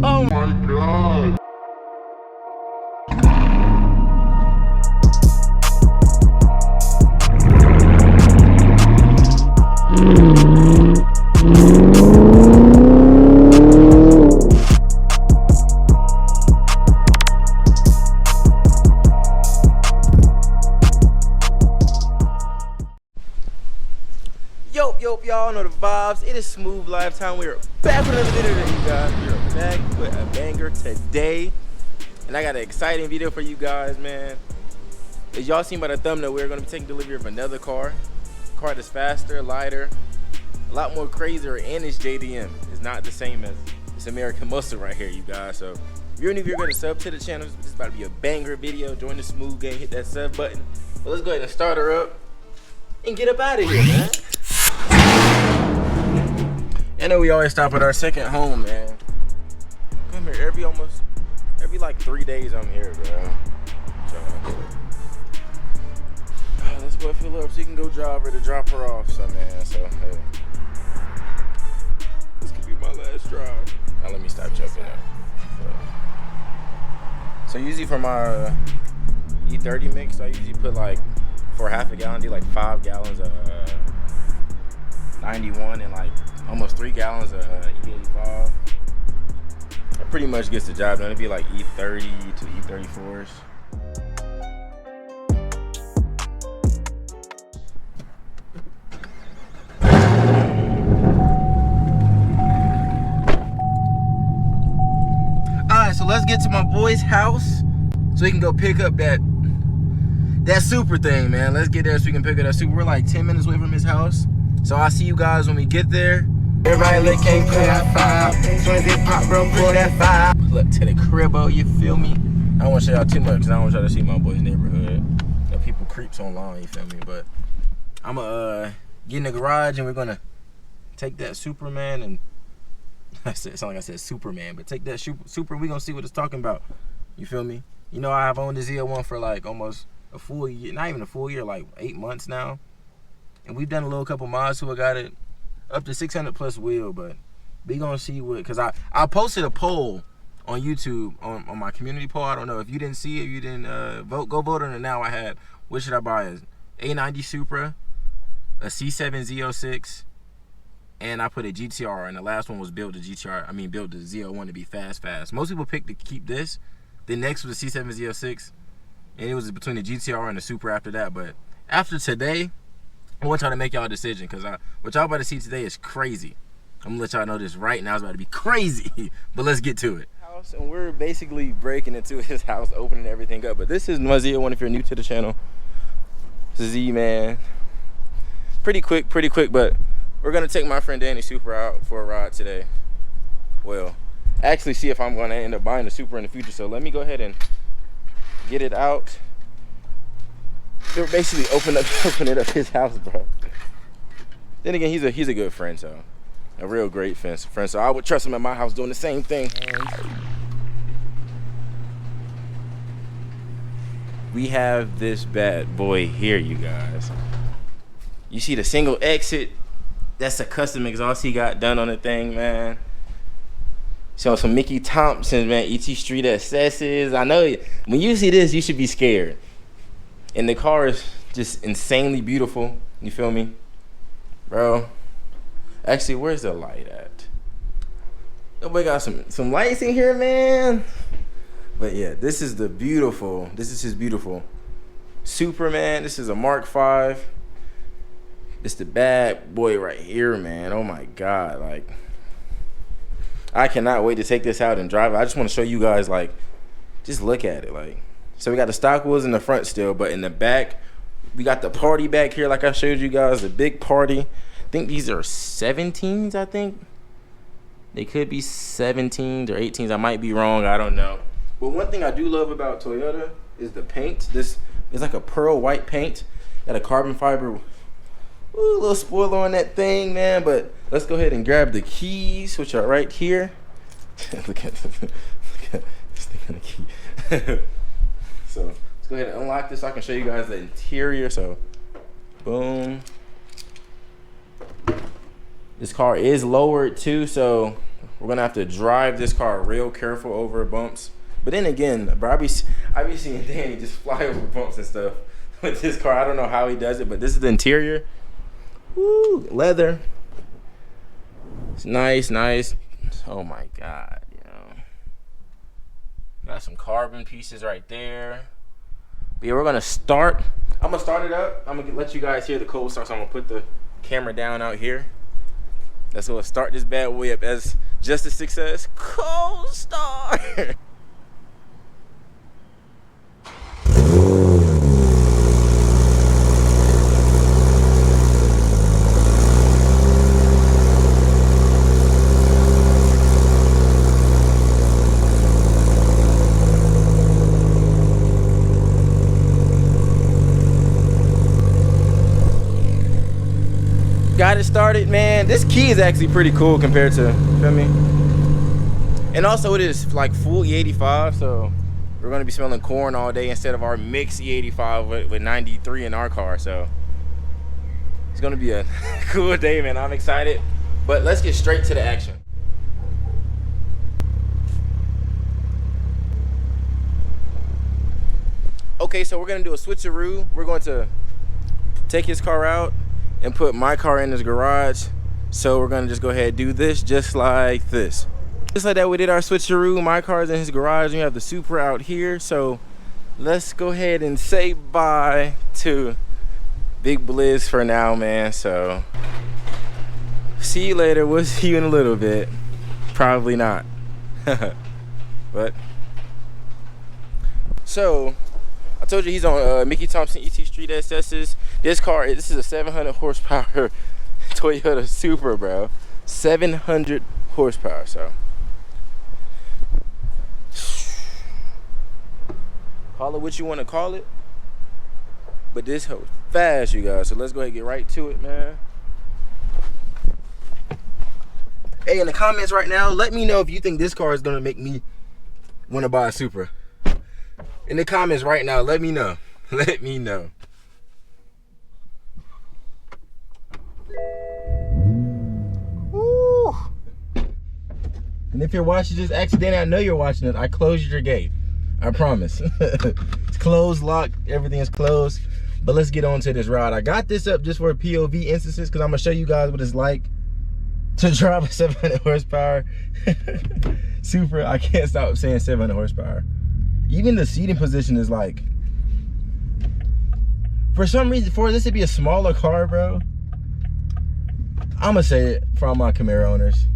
Oh my God. Yo, y'all know the vibes. It is Smoovelifer time. We are back with another video today, you guys. We are back with a banger today. And I got an exciting video for you guys, man. As y'all seen by the thumbnail, we're going to be taking delivery of another car. A car that's faster, lighter, a lot more crazier, and it's JDM. It's not the same as this American Muscle right here, you guys. So if you're new, if you're going to sub to the channel, this is about to be a banger video. Join the Smooth gang, hit that sub button. But let's go ahead and start her up and get up out of here, man. I know we always stop at our second home, man. Come here every like 3 days I'm here, bro. So, let's go fill her up so you can go drive her to drop her off. So, man, hey. This could be my last drive. Now let me stop jumping up. So usually for my E30 mix, I usually put like, for half a gallon, do like 5 gallons of 91 and like almost 3 gallons of E85. It pretty much gets the job done. It'd be like E30 to E34s. Alright, so let's get to my boy's house so he can go pick up that Supra thing, man. Let's get there so we can pick up that Supra. We're like 10 minutes away from his house. So I'll see you guys when we get there. Everybody look, can't put that 5. As soon as it pop, bro, pull that 5. Pull up to the cribbo, you feel me? I don't want to show y'all too much because I don't want y'all to see my boy's neighborhood. You know, people creeps online, you feel me? But I'm gonna get in the garage and we're gonna take that Superman and it's not like I said Superman, but take that Supra. We're gonna see what it's talking about. You feel me? You know, I've owned the ZL1 for like almost a full year, not even a full year, like 8 months now. And we've done a little couple mods, so I got it up to 600 plus wheel, but we gonna see what, because I posted a poll on YouTube on my community poll. I don't know if you didn't see it, you didn't vote, go vote on it now. I had, what should I buy? A90 Supra, a C7 Z06, and I put a GTR, and the last one was built the GTR, built the ZL1 to be fast. Most people picked to keep this. The next was the C7 Z06, and it was between the GTR and the Supra after that. But after today, I want y'all to make y'all a decision, because what y'all about to see today is crazy. I'm gonna let y'all know this right now. It's about to be crazy, but let's get to it. And we're basically breaking into his house, opening everything up. But this is my ZL1 if you're new to the channel. Z, man. Pretty quick, but we're gonna take my friend Danny Supra out for a ride today. Well, actually see if I'm gonna end up buying the Supra in the future. So let me go ahead and get it out. They're basically opening up his house, bro. Then again, he's a good friend, so a real great friend. So I would trust him at my house doing the same thing. We have this bad boy here, you guys. You see the single exit? That's a custom exhaust he got done on the thing, man. So some Mickey Thompson, man, ET Street SS. I know when you see this, you should be scared. And the car is just insanely beautiful. You feel me? Bro. Actually, where's the light at? Nobody got some lights in here, man. But yeah, this is his beautiful Supra, man. This is a Mark V. It's the bad boy right here, man. Oh my God. Like, I cannot wait to take this out and drive it. I just want to show you guys, like, just look at it, like. So we got the stock wheels in the front still, but in the back, we got the party back here, like I showed you guys, the big party. I think these are 17s, I think. They could be 17s or 18s. I might be wrong, I don't know. But one thing I do love about Toyota is the paint. This is like a pearl white paint. Got a carbon fiber. Ooh, little spoiler on that thing, man. But let's go ahead and grab the keys, which are right here. Look at this thing on the key. So let's go ahead and unlock this so I can show you guys the interior. So boom. This car is lowered too, so we're gonna have to drive this car real careful over bumps. But then again, bro, I be seeing Danny just fly over bumps and stuff with this car. I don't know how he does it, but this is the interior. Woo, leather. It's nice, nice. Oh my God, you know. Got some carbon pieces right there. But yeah, we're gonna start. I'm gonna start it up. I'm gonna let you guys hear the cold start, so I'm gonna put the camera down out here. Let's go start this bad boy up as just a success. Cold start. Got it started, man. This key is actually pretty cool compared to, feel me? And also it is like full E85, so we're gonna be smelling corn all day instead of our mixed E85 with 93 in our car. So it's gonna be a cool day, man. I'm excited. But let's get straight to the action. Okay, so we're gonna do a switcheroo. We're going to take his car out and put my car in his garage. So we're gonna just go ahead and do this just like this. Just like that we did our switcheroo. My car's in his garage and we have the Supra out here. So let's go ahead and say bye to Big Blizz for now, man. So see you later. We'll see you in a little bit. Probably not. But so I told you he's on Mickey Thompson ET Street SS's. This car, this is a 700 horsepower Toyota Supra, bro. 700 horsepower, so. Call it what you want to call it. But this hoe fast, you guys. So let's go ahead and get right to it, man. Hey, in the comments right now, let me know if you think this car is going to make me want to buy a Supra. In the comments right now, let me know. Let me know. Woo. And if you're watching this accidentally, I know you're watching it. I closed your gate. I promise. It's closed, locked, everything is closed. But let's get on to this ride. I got this up just for POV instances because I'm going to show you guys what it's like to drive a 700 horsepower Supra. I can't stop saying 700 horsepower. Even the seating position is like, for some reason, for this to be a smaller car, bro, I'm gonna say it for all my Camaro owners.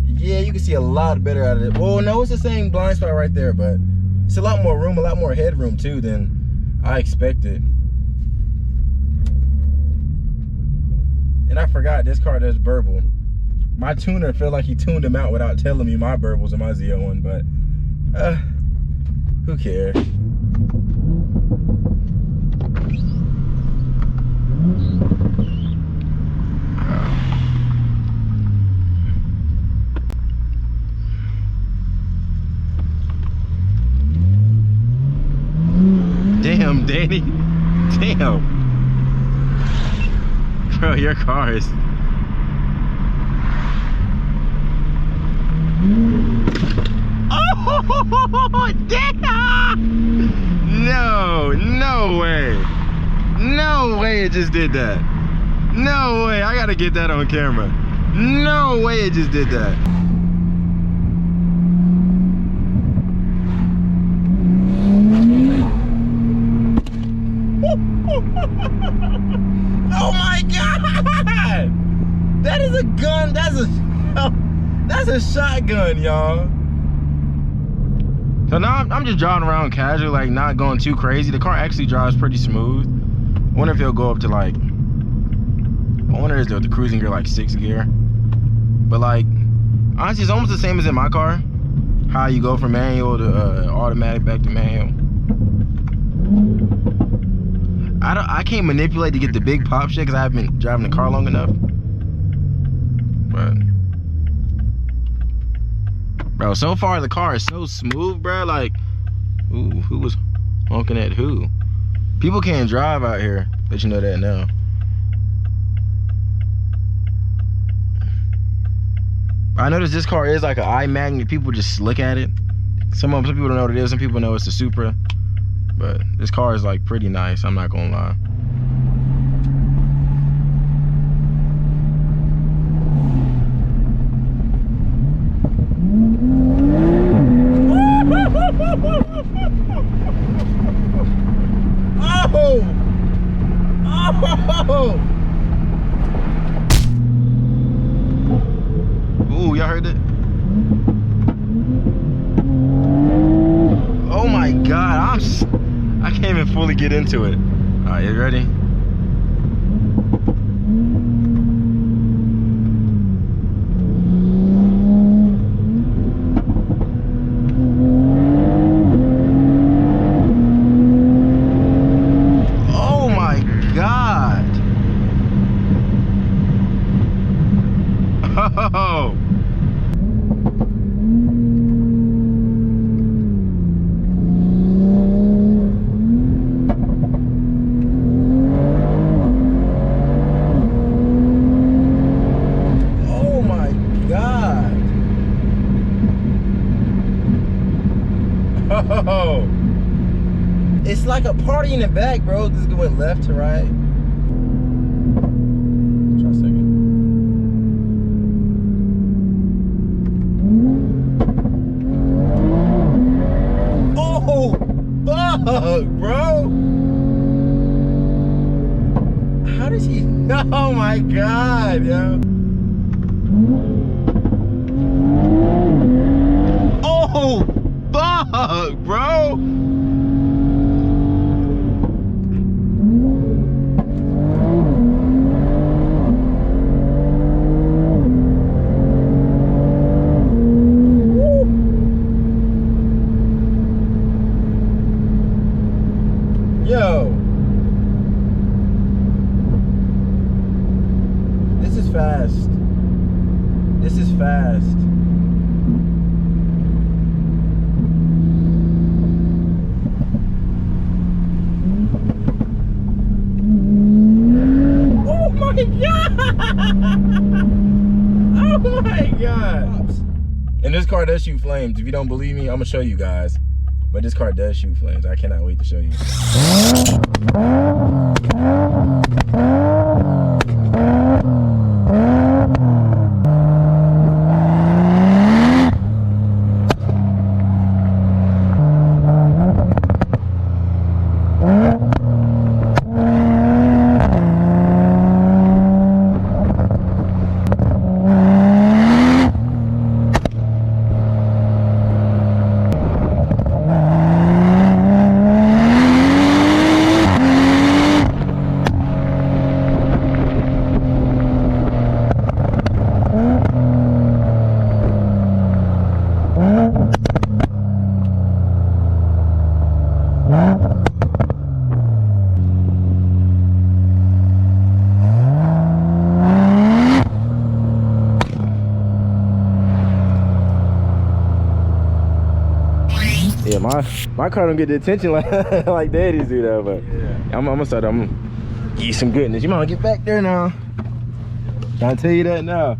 Yeah, you can see a lot better out of it. Well, no, it's the same blind spot right there, but it's a lot more room, a lot more headroom too than I expected. And I forgot this car does burble. My tuner felt like he tuned him out without telling me my burbles in my ZL1, but who cares? Damn, Danny. Damn. Bro, your car is... Oh, damn! No, no way. No way it just did that. No way, I gotta get that on camera. No way it just did that. Oh my God! That is a gun, that's a shotgun, y'all. So now I'm just driving around casual, like not going too crazy. The car actually drives pretty smooth. I wonder if it'll go up to like, I wonder if the cruising gear like 6th gear. But like, honestly, it's almost the same as in my car. How you go from manual to automatic back to manual. I can't manipulate to get the big pop shit because I haven't been driving the car long enough. But bro, so far the car is so smooth, bro. Like, ooh, who was honking at who? People can't drive out here. Let you know that now. I noticed this car is like an eye magnet. People just look at it. Some people don't know what it is. Some people know it's a Supra. But this car is like pretty nice. I'm not gonna lie. Oh! Ooh, y'all heard it? Oh my God, I can't even fully get into it. All right, you ready? Oh my God. Oh. Oh, it's like a party in the back, bro. This is going left to right. Try a second. Oh, fuck, bro. How does he? Oh my God, yo. Oh. Fuck, bro. Yo. This is fast. This is fast. Oh my God. And this car does shoot flames. If you don't believe me, I'm gonna show you guys. But this car does shoot flames. I cannot wait to show you. Yeah, my car don't get the attention like like daddies do though, but yeah. I'm gonna eat some goodness. You might get back there now. Trying to tell you that now.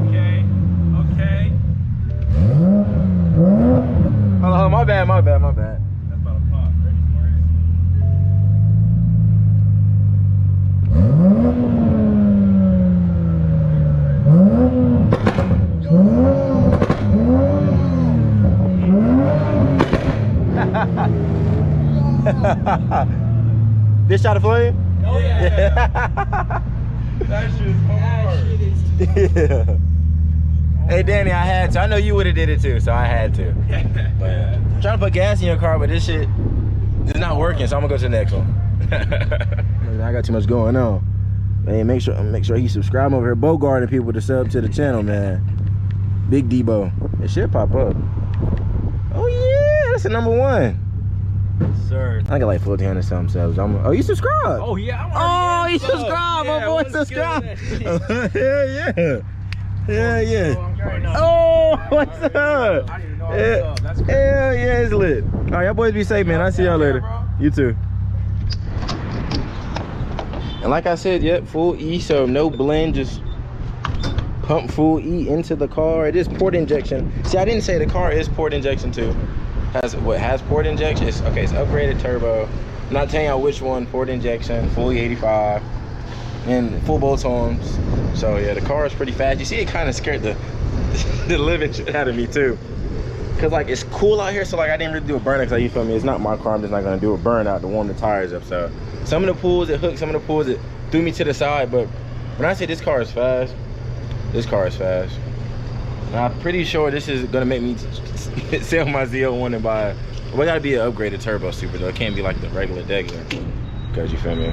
Okay. Oh, my bad. That's about to pop. Ready for it? This shot of flame? Oh yeah. That shit's hard. Yeah. Hey Danny, I had to. I know you would have did it too, so I had to. But I'm trying to put gas in your car, but this shit is not working, so I'm gonna go to the next one. I got too much going on. Man, make sure you subscribe over here. Bogarting people to sub to the channel, man. Big Debo. It should pop up. Oh yeah, that's the #1. Sir. I got like 1,400 something subs. Oh, you subscribed? Oh yeah. Oh, you subscribed, my boy. Subscribe. Yeah. Oh, what's up? I didn't know what's up. That's crazy. Hell yeah, it's lit. All right, y'all boys be safe, man. I'll see y'all later. You too. And like I said, yep, full E, so no blend, just pump full E into the car. It is port injection. See, I didn't say the car is port injection too. Has port injection? It's upgraded turbo. I'm not telling y'all which one. Port injection, fully 85, and full bolt-ons. So yeah, the car is pretty fast. You see, it kind of scared the living shit out of me too. Cause like it's cool out here, so like I didn't really do a burnout. Cause like, you feel me? It's not my car. I'm just not gonna do a burnout to warm the tires up. So some of the pulls it hooked, some of the pulls it threw me to the side. But when I say this car is fast, this car is fast. And I'm pretty sure this is gonna make me sell my ZL1 and buy. Well, it gotta be an upgraded turbo Supra though. It can't be like the regular Degler. Cause you feel me?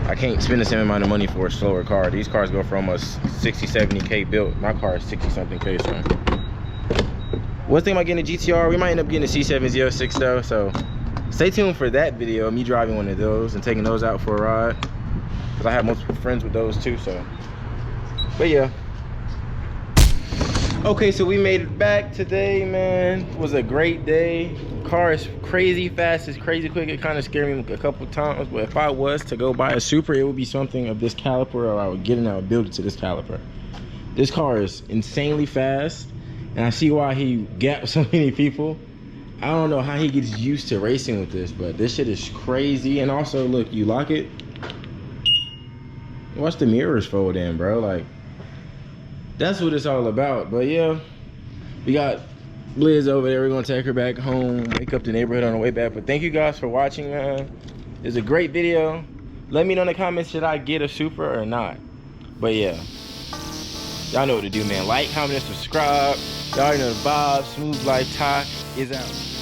I can't spend the same amount of money for a slower car. These cars go for almost 60, 70K built. My car is 60 something K. So one thing about getting a GTR, we might end up getting a C7 Z06 though. So stay tuned for that video, me driving one of those and taking those out for a ride. Cause I have multiple friends with those too. So, but yeah. Okay, so we made it back today, man. It was a great day. Car is crazy fast, it's crazy quick. It kind of scared me a couple times, but if I was to go buy a Supra, it would be something of this caliper, or I would get it and I would build it to this caliper. This car is insanely fast, and I see why he gapped so many people. I don't know how he gets used to racing with this, but this shit is crazy. And also, look, you lock it, watch the mirrors fold in, bro. Like, that's what it's all about. But yeah, we got Liz over there. We're gonna take her back home, wake up the neighborhood on the way back. But thank you guys for watching, man. It's a great video. Let me know in the comments, should I get a Supra or not? But yeah, y'all know what to do, man. Like, comment, and subscribe. Y'all already know the vibe. Smooth Life Talk is out.